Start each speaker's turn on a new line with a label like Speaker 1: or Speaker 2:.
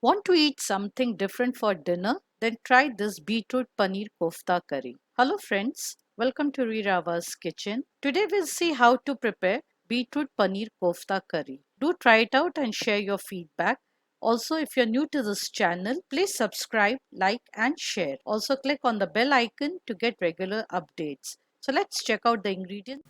Speaker 1: Want to eat something different for dinner? Then try this Beetroot Paneer Kofta curry. Hello friends, welcome to Rirava's kitchen. Today we'll see how to prepare Beetroot Paneer Kofta curry. Do try it out and share your feedback. Also, if you're new to this channel, please subscribe, like and share. Also click on the bell icon to get regular updates. So let's check out the ingredients.